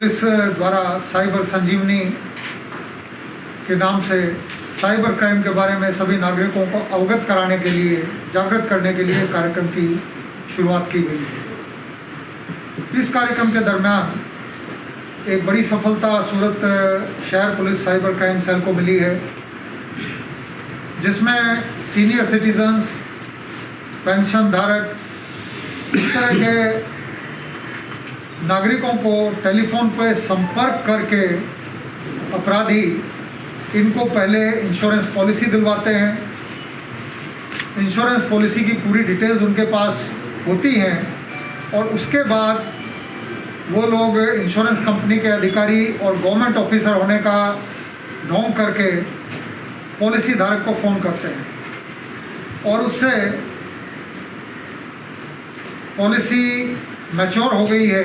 इस द्वारा साइबर संजीवनी के नाम से साइबर क्राइम के बारे में सभी नागरिकों को अवगत कराने के लिए, जागृत करने के लिए कार्यक्रम की शुरुआत की गई है। इस कार्यक्रम के दरमियान एक बड़ी सफलता सूरत शहर पुलिस साइबर क्राइम सेल को मिली है, जिसमें सीनियर सिटीजन्स, पेंशन धारक, इस तरह के नागरिकों को टेलीफोन पर संपर्क करके अपराधी इनको पहले इंश्योरेंस पॉलिसी दिलवाते हैं। इंश्योरेंस पॉलिसी की पूरी डिटेल्स उनके पास होती हैं और उसके बाद वो लोग इंश्योरेंस कंपनी के अधिकारी और गवर्नमेंट ऑफिसर होने का ढोंग करके पॉलिसी धारक को फ़ोन करते हैं और उससे पॉलिसी मैच्योर हो गई है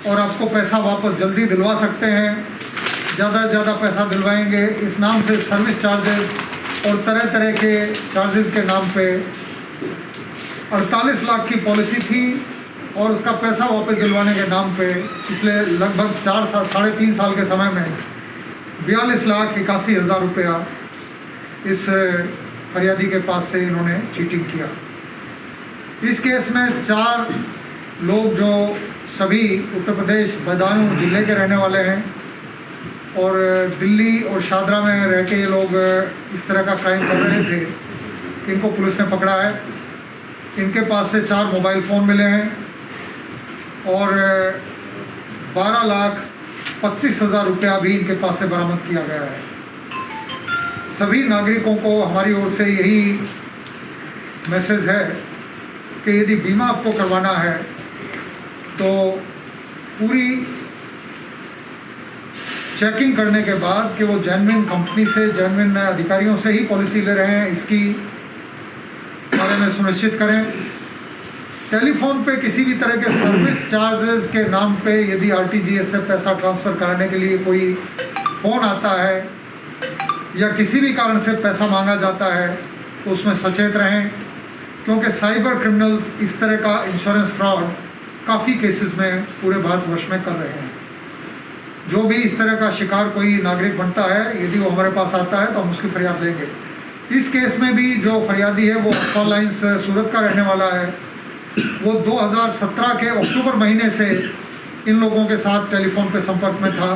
और आपको पैसा वापस जल्दी दिलवा सकते हैं, ज़्यादा से ज़्यादा पैसा दिलवाएंगे इस नाम से सर्विस चार्जेस और तरह तरह के चार्जेस के नाम पे 48 लाख की पॉलिसी थी और उसका पैसा वापस दिलवाने के नाम पे पिछले लगभग 3.5 साल के समय में 42,81,000 रुपया इस फरियादी के पास से इन्होंने चीटिंग किया। इस केस में 4 लोग जो सभी उत्तर प्रदेश बदायूं जिले के रहने वाले हैं और दिल्ली और शादरा में रह के ये लोग इस तरह का क्राइम कर रहे थे, इनको पुलिस ने पकड़ा है। इनके पास से 4 मोबाइल फ़ोन मिले हैं और 12,25,000 रुपया भी इनके पास से बरामद किया गया है। सभी नागरिकों को हमारी ओर से यही मैसेज है कि यदि बीमा आपको करवाना है तो पूरी चेकिंग करने के बाद कि वो जेन्युइन कंपनी से, जेन्युइन अधिकारियों से ही पॉलिसी ले रहे हैं, इसकी बारे में सुनिश्चित करें। टेलीफोन पे किसी भी तरह के सर्विस चार्जेस के नाम पे यदि आरटीजीएस से पैसा ट्रांसफ़र कराने के लिए कोई फ़ोन आता है या किसी भी कारण से पैसा मांगा जाता है तो उसमें सचेत रहें, क्योंकि साइबर क्रिमिनल्स इस तरह का इंश्योरेंस फ्रॉड काफ़ी केसेस में पूरे भारतवर्ष में कर रहे हैं। जो भी इस तरह का शिकार कोई नागरिक बनता है, यदि वो हमारे पास आता है तो हम उसकी फरियाद लेंगे। इस केस में भी जो फरियादी है वो अक्सर लाइन्स सूरत का रहने वाला है। वो 2017 के अक्टूबर महीने से इन लोगों के साथ टेलीफोन पे संपर्क में था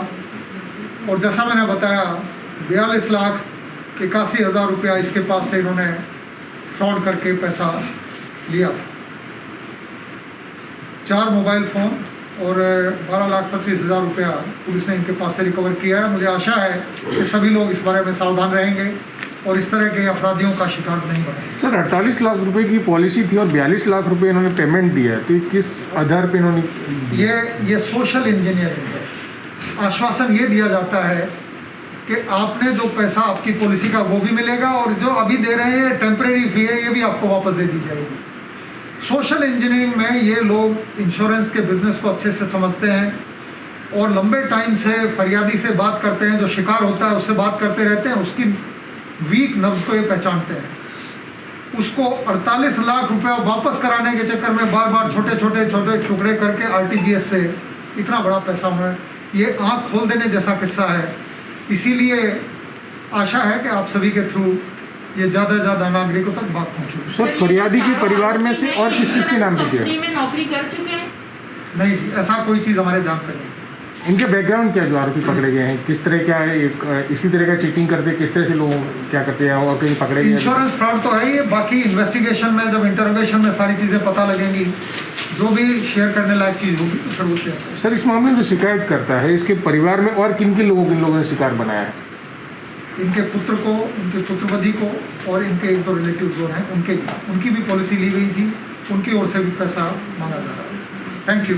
और जैसा मैंने बताया 42,81,000 रुपया इसके पास से इन्होंने फ्रॉड करके पैसा लिया। 4 मोबाइल फ़ोन और 12,25,000 रुपया पुलिस ने इनके पास से रिकवर किया है। मुझे आशा है कि सभी लोग इस बारे में सावधान रहेंगे और इस तरह के अपराधियों का शिकार नहीं बनेंगे। सर, 48 लाख रुपए की पॉलिसी थी और 42 लाख रुपए इन्होंने पेमेंट दिया है, तो किस आधार पे इन्होंने ये सोशल इंजीनियरिंग है। आश्वासन ये दिया जाता है कि आपने जो पैसा आपकी पॉलिसी का वो भी मिलेगा और जो अभी दे रहे हैं टेम्परेरी फी है ये भी आपको वापस दे दी जाएगी। सोशल इंजीनियरिंग में ये लोग इंश्योरेंस के बिजनेस को अच्छे से समझते हैं और लंबे टाइम से फरियादी से बात करते हैं, जो शिकार होता है उससे बात करते रहते हैं, उसकी वीक नब्ज को ये पहचानते हैं। उसको 48 लाख रुपया वापस कराने के चक्कर में बार बार छोटे छोटे टुकड़े करके आरटीजीएस से इतना बड़ा पैसा हुआ, ये आँख खोल देने जैसा किस्सा है। इसीलिए आशा है कि आप सभी के थ्रू ये ज़्यादा से ज़्यादा नागरिकों तक बात पहुँचे। सर, फरियादी के परिवार में से और किस के नाम पे किया? नौकरी कर चुके हैं? नहीं, ऐसा कोई चीज़ हमारे ध्यान पे नहीं। इनके बैकग्राउंड क्या जो आरोपी पकड़े गए हैं, किस तरह क्या है, इसी तरह का चीटिंग करते, किस तरह से लोग क्या करते हैं और कहीं पकड़े गए? इंश्योरेंस फ्रॉड तो है ये, बाकी इन्वेस्टिगेशन में जब इंटरोगेशन में सारी चीज़ें पता लगेंगी, जो भी शेयर करने लायक चीज़ होगी फिर वो शेयर। सर, इस मामले में जो शिकायत करता है इसके परिवार में और किन लोगों ने शिकार बनाया है? इनके पुत्र को, इनके पुत्रवधि को और इनके 1-2 रिलेटिव जो हैं उनकी भी पॉलिसी ली गई थी, उनकी ओर से भी पैसा मांगा जा रहा है। Thank you.